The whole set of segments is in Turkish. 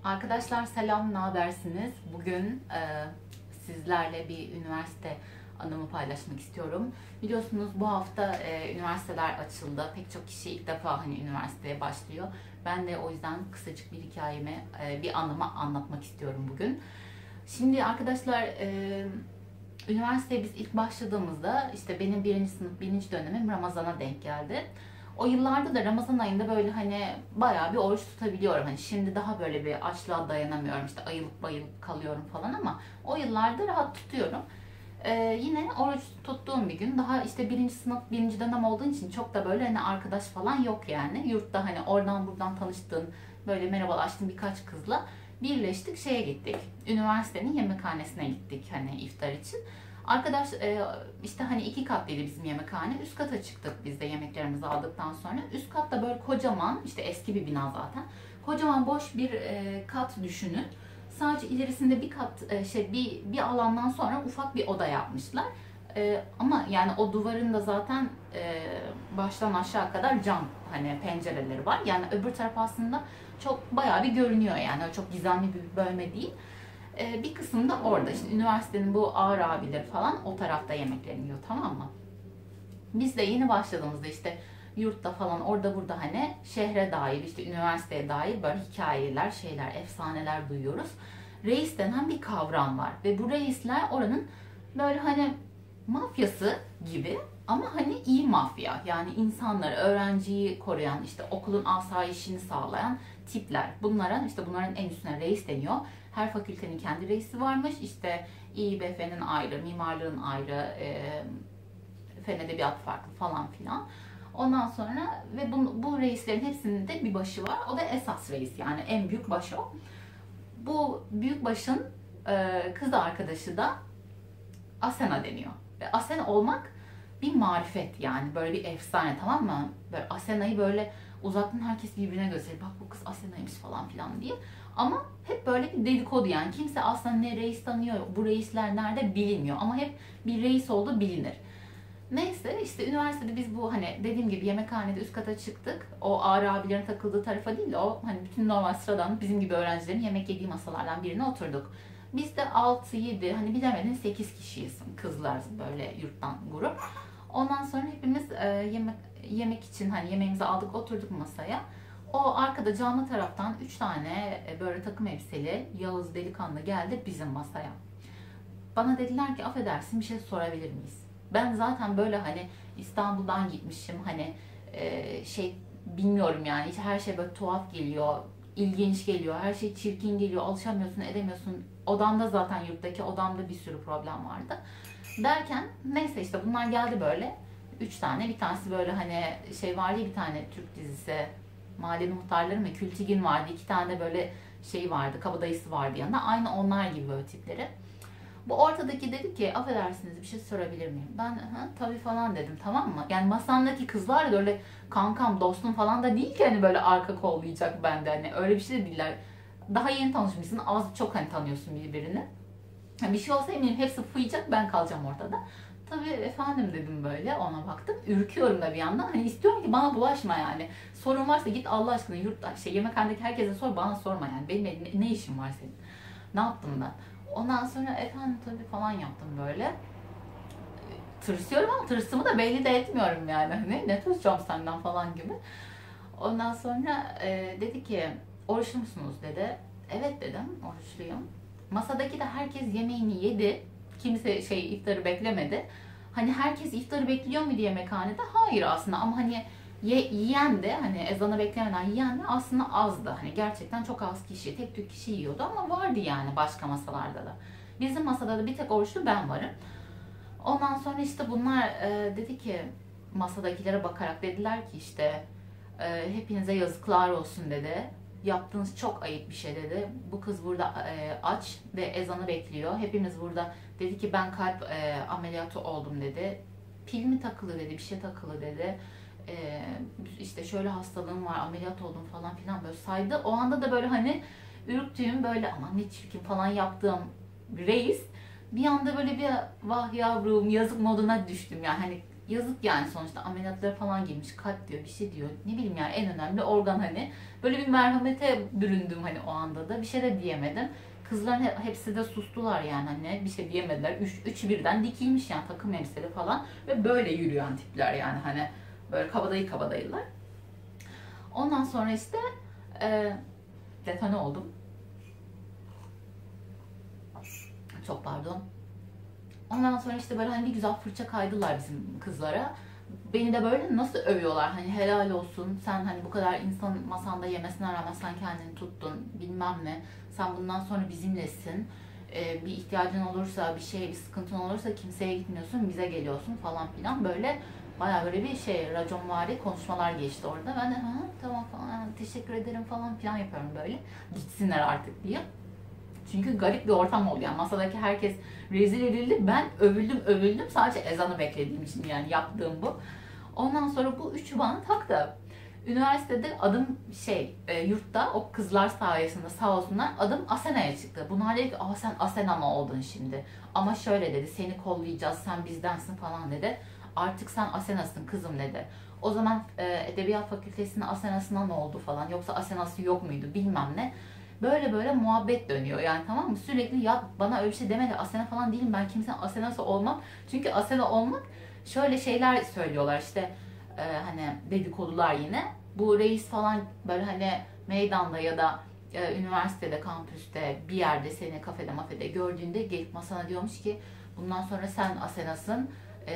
Arkadaşlar selam, ne habersiniz? Bugün sizlerle bir üniversite anımı paylaşmak istiyorum. Biliyorsunuz bu hafta üniversiteler açıldı. Pek çok kişi ilk defa üniversiteye başlıyor. Ben de o yüzden kısacık bir hikayemi, bir anımı anlatmak istiyorum bugün. Şimdi arkadaşlar üniversiteye biz ilk başladığımızda işte benim birinci sınıf, birinci dönemim Ramazan'a denk geldi. O yıllarda da Ramazan ayında böyle bayağı bir oruç tutabiliyorum. Şimdi daha böyle bir açlığa dayanamıyorum. İşte ayılıp bayılıp kalıyorum falan ama o yıllarda rahat tutuyorum. Yine oruç tuttuğum bir gün daha işte birinci sınıf, birinci dönem olduğu için çok da böyle arkadaş falan yok yani. Yurtta oradan buradan tanıştığın böyle merhabalaştığım birkaç kızla birleştik şeye gittik. Üniversitenin yemekhanesine gittik iftar için. Arkadaş işte iki katlıydı bizim yemekhane. Üst kata çıktık biz de yemeklerimizi aldıktan sonra. Üst katta böyle kocaman, işte eski bir bina zaten. Kocaman boş bir kat düşünün. Sadece ilerisinde bir kat bir alandan sonra ufak bir oda yapmışlar. Ama yani o duvarın da zaten baştan aşağı kadar cam pencereleri var. Yani öbür taraf aslında çok bayağı bir görünüyor yani. Öyle çok gizemli bir bölme değil. Bir kısım da orada. İşte üniversitenin bu ağır abileri falan o tarafta yemeklerini yiyor, tamam mı? Biz de yeni başladığımızda işte yurtta falan orada burada şehre dair, işte üniversiteye dair böyle hikayeler, şeyler, efsaneler duyuyoruz. Reis denen bir kavram var ve bu reisler oranın böyle mafyası gibi ama iyi mafya. Yani insanları, öğrenciyi koruyan, işte okulun asayişini sağlayan tipler. Bunların en üstüne reis deniyor. Her fakültenin kendi reisi varmış. İşte İİBF'nin ayrı, mimarlığın ayrı, fen edebiyat farklı falan filan. Ondan sonra ve bu reislerin hepsinin de bir başı var. O da esas reis, yani en büyük baş o. Bu büyük başın kız arkadaşı da Asena deniyor. Ve Asena olmak bir marifet, yani böyle bir efsane, tamam mı? Böyle Asena'yı böyle uzaktan herkes birbirine gösterir. Bak bu kız Asena'ymış falan filan diye. Ama hep böyle bir dedikodu, yani kimse aslında ne reis tanıyor, bu reisler nerede bilinmiyor. Ama hep bir reis olduğu bilinir. Neyse işte üniversitede biz bu dediğim gibi yemekhanede üst kata çıktık. O ağır abilerin takıldığı tarafa değil de o bütün normal sıradan bizim gibi öğrencilerin yemek yediği masalardan birine oturduk. Biz de 6-7 bilemedin 8 kişiyiz, kızlar böyle yurttan grup. Ondan sonra hepimiz yemek için yemeğimizi aldık, oturduk masaya. O arkada canlı taraftan 3 tane böyle takım elbiseli Yağız delikanlı geldi bizim masaya. Bana dediler ki affedersin, bir şey sorabilir miyiz? Ben zaten böyle İstanbul'dan gitmişim, bilmiyorum yani, her şey böyle tuhaf geliyor, ilginç geliyor, her şey çirkin geliyor, alışamıyorsun, edemiyorsun. Odamda zaten, yurttaki odamda bir sürü problem vardı. Derken neyse işte bunlar geldi böyle. 3 tane, bir tanesi böyle vardı ya, bir tane Türk dizisi, Mahalle Muhtarları mı, Kültigin vardı. 2 tane de böyle vardı, kabadayısı vardı yanında. Aynı onlar gibi böyle tipleri. Bu ortadaki dedi ki affedersiniz, bir şey sorabilir miyim? Ben tabii falan dedim, tamam mı? Yani masamdaki kızlar da öyle kankam, dostum falan da değil ki böyle arka kollayacak bende, öyle bir şey de değiller. Daha yeni tanışmışsın, az çok tanıyorsun birbirini. Bir şey olsa eminim hepsi fıyacak, ben kalacağım ortada. Tabii efendim dedim, böyle ona baktım. Ürküyorum da bir yandan. İstiyorum ki bana bulaşma yani. Sorun varsa git Allah aşkına yurtta yemekhanedeki herkese sor, bana sorma yani. Benim ne işim var senin? Ne yaptım ben? Ondan sonra efendim tabii falan yaptım böyle. Tırsıyorum ama tırsımı da belli de etmiyorum yani. Ne tırsacağım senden falan gibi. Ondan sonra dedi ki oruçlu musunuz dedi. Evet dedim, oruçluyum. Masadaki de herkes yemeğini yedi. Kimse iftarı beklemedi. Herkes iftarı bekliyor muydu yemekhanede? Hayır aslında, ama yiyen de ezanı beklemeden yiyen de aslında azdı. Gerçekten çok az kişi, tek tük kişi yiyordu ama vardı yani başka masalarda da. Bizim masada da bir tek oruçlu ben varım. Ondan sonra işte bunlar dedi ki, masadakilere bakarak dediler ki işte hepinize yazıklar olsun dedi. Yaptığınız çok ayıp bir şey dedi. Bu kız burada aç ve ezanı bekliyor. Hepimiz burada, dedi ki ben kalp ameliyatı oldum dedi. Pil mi takılı dedi, bir şey takılı dedi. İşte şöyle hastalığım var, ameliyat oldum falan filan böyle saydı. O anda da böyle ürktüğüm, böyle aman ne çirkin falan yaptığım reis bir anda böyle bir vah yavrum yazık moduna düştüm yani. yazık yani, sonuçta ameliyatlara falan girmiş, kalp diyor, bir şey diyor, ne bileyim yani, en önemli organ hani. Böyle bir merhamete büründüm hani o anda da, bir şey de diyemedim. Kızların hepsi de sustular yani, hani bir şey diyemediler. Üçü birden dikilmiş yani, takım elbiseli falan ve böyle yürüyen tipler yani, hani böyle kabadayılar. Ondan sonra işte detone oldum. Çok pardon. Ondan sonra işte böyle hani bir güzel fırça kaydılar bizim kızlara. Beni de böyle nasıl övüyorlar, hani helal olsun sen, hani bu kadar insan masanda yemesine rağmen sen kendini tuttun bilmem ne. Sen bundan sonra bizimlesin. Bir ihtiyacın olursa, bir sıkıntın olursa kimseye gitmiyorsun, bize geliyorsun falan filan, böyle bayağı böyle bir raconvari konuşmalar geçti orada. Ben de ha tamam falan, teşekkür ederim falan filan yapıyorum böyle. Gitsinler artık diye. Çünkü garip bir ortam oldu yani, masadaki herkes rezil edildi. Ben övüldüm sadece ezanı beklediğim için, yani yaptığım bu. Ondan sonra bu üçü bana taktı. Üniversitede adım yurtta o kızlar sayesinde sağ olsunlar adım Asena'ya çıktı. Bunlar dedi ki sen Asena mı oldun şimdi? Ama şöyle dedi, seni kollayacağız, sen bizdensin falan dedi. Artık sen Asena'sın kızım dedi. O zaman Edebiyat Fakültesi'nin Asena'sına ne oldu falan, yoksa Asena'sı yok muydu bilmem ne. Böyle muhabbet dönüyor yani, tamam mı? Sürekli ya bana öyle bir şey demedi, Asena falan değilim ben, kimsenin Asena'sı olmam. Çünkü Asena olmak, şöyle şeyler söylüyorlar işte, hani dedikodular yine. Bu reis falan böyle hani meydanda ya da üniversitede, kampüste bir yerde seni kafede mafede gördüğünde gelip masana diyormuş ki bundan sonra sen Asena'sın.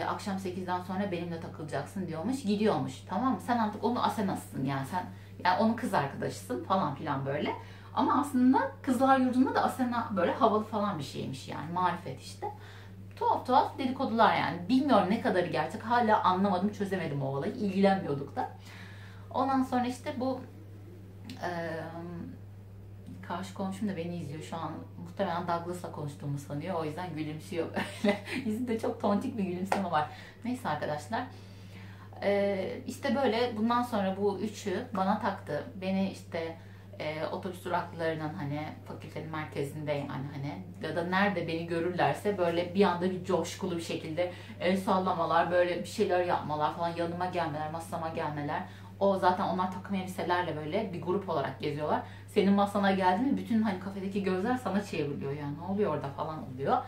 Akşam 8'den sonra benimle takılacaksın diyormuş. Gidiyormuş. Tamam mı? Sen artık onun Asena'sısın yani, sen yani onun kız arkadaşısın falan filan böyle. Ama aslında kızlar yurdunda da Asena böyle havalı falan bir şeymiş yani, marifet işte. Tuhaf dedikodular yani. Bilmiyorum ne kadarı gerçek. Hala anlamadım, çözemedim o olayı. İlgilenmiyorduk da. Ondan sonra işte bu karşı komşum da beni izliyor şu an. Muhtemelen Douglas'la konuştuğumu sanıyor. O yüzden gülümsüyor böyle. Yüzünde çok tontik bir gülümseme var. Neyse arkadaşlar. İşte böyle bundan sonra bu üçü bana taktı. Beni işte otobüs duraklarının hani fakültenin merkezinde yani, hani ya da nerede beni görürlerse böyle bir anda bir coşkulu bir şekilde el sallamalar, böyle bir şeyler yapmalar falan, yanıma gelmeler, masama gelmeler. O zaten onlar takım elbiselerle böyle bir grup olarak geziyorlar. Senin masana geldi mi bütün hani kafedeki gözler sana çevriliyor yani, ne oluyor orada falan oluyor.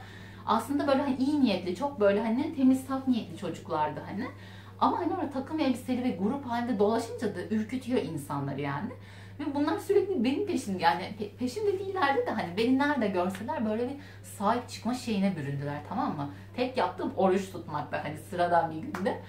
Aslında böyle hani iyi niyetli, çok böyle hani temiz saf niyetli çocuklardı hani. Ama hani orada takım elbiseli ve grup halinde dolaşınca da ürkütüyor insanları yani. Ve bunlar sürekli benim peşimde yani, peşimde değillerdi de hani beni nerede görseler böyle bir sahip çıkma şeyine büründüler, tamam mı? Tek yaptığım oruç tutmakta hani, sıradan bir günde.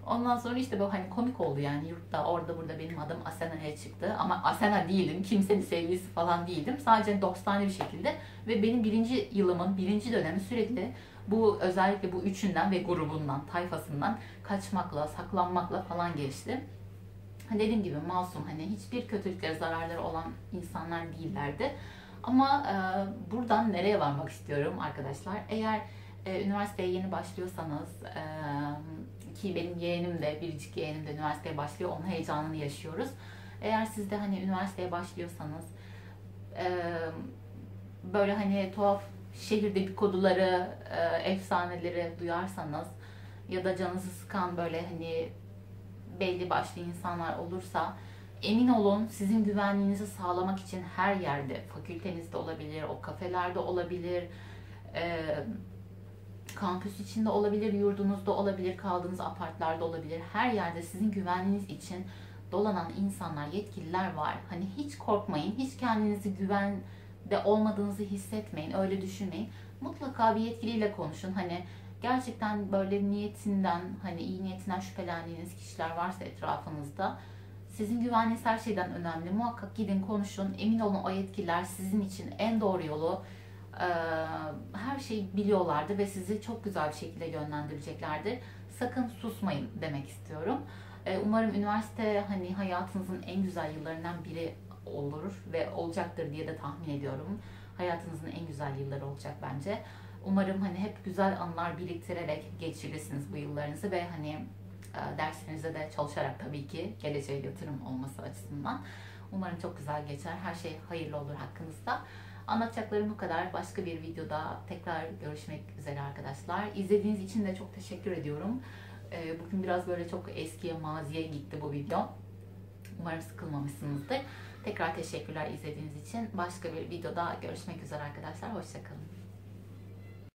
Ondan sonra işte böyle hani komik oldu yani, yurtta orada burada benim adım Asena'ya çıktı. Ama Asena değilim, kimsenin sevgilisi falan değildim. Sadece dostane bir şekilde ve benim birinci yılımın birinci dönemi sürekli bu, özellikle bu üçünden ve grubundan, tayfasından kaçmakla, saklanmakla falan geçti. Dediğim gibi masum, hani hiçbir kötülükleri, zararları olan insanlar değillerdi. Ama buradan nereye varmak istiyorum arkadaşlar? Eğer üniversiteye yeni başlıyorsanız, ki benim yeğenim de, biricik yeğenim de üniversiteye başlıyor, onun heyecanını yaşıyoruz. Eğer siz de hani üniversiteye başlıyorsanız, böyle hani tuhaf şehir dedikoduları, efsaneleri duyarsanız ya da canınızı sıkan böyle hani belli başlı insanlar olursa, emin olun sizin güvenliğinizi sağlamak için her yerde, fakültenizde olabilir, o kafelerde olabilir, kampüs içinde olabilir, yurdunuzda olabilir, kaldığınız apartlarda olabilir, her yerde sizin güvenliğiniz için dolanan insanlar, yetkililer var. Hani hiç korkmayın, hiç kendinizi güvende olmadığınızı hissetmeyin, öyle düşünmeyin. Mutlaka bir yetkiliyle konuşun. Hani gerçekten böyle niyetinden, hani iyi niyetinden şüphelendiğiniz kişiler varsa etrafınızda, sizin güvenliğiniz her şeyden önemli. Muhakkak gidin konuşun. Emin olun o yetkililer sizin için en doğru yolu, her şeyi biliyorlardı ve sizi çok güzel bir şekilde yönlendireceklerdir. Sakın susmayın demek istiyorum. Umarım üniversite hani hayatınızın en güzel yıllarından biri olur ve olacaktır diye de tahmin ediyorum. Hayatınızın en güzel yılları olacak bence. Umarım hani hep güzel anılar biriktirerek geçirirsiniz bu yıllarınızı ve hani derslerinize de çalışarak, tabii ki geleceğe yatırım olması açısından. Umarım çok güzel geçer. Her şey hayırlı olur hakkınızda. Anlatacaklarım bu kadar. Başka bir videoda tekrar görüşmek üzere arkadaşlar. İzlediğiniz için de çok teşekkür ediyorum. Bugün biraz böyle çok eskiye, maziye gitti bu video. Umarım sıkılmamışsınızdır. Tekrar teşekkürler izlediğiniz için. Başka bir videoda görüşmek üzere arkadaşlar. Hoşça kalın.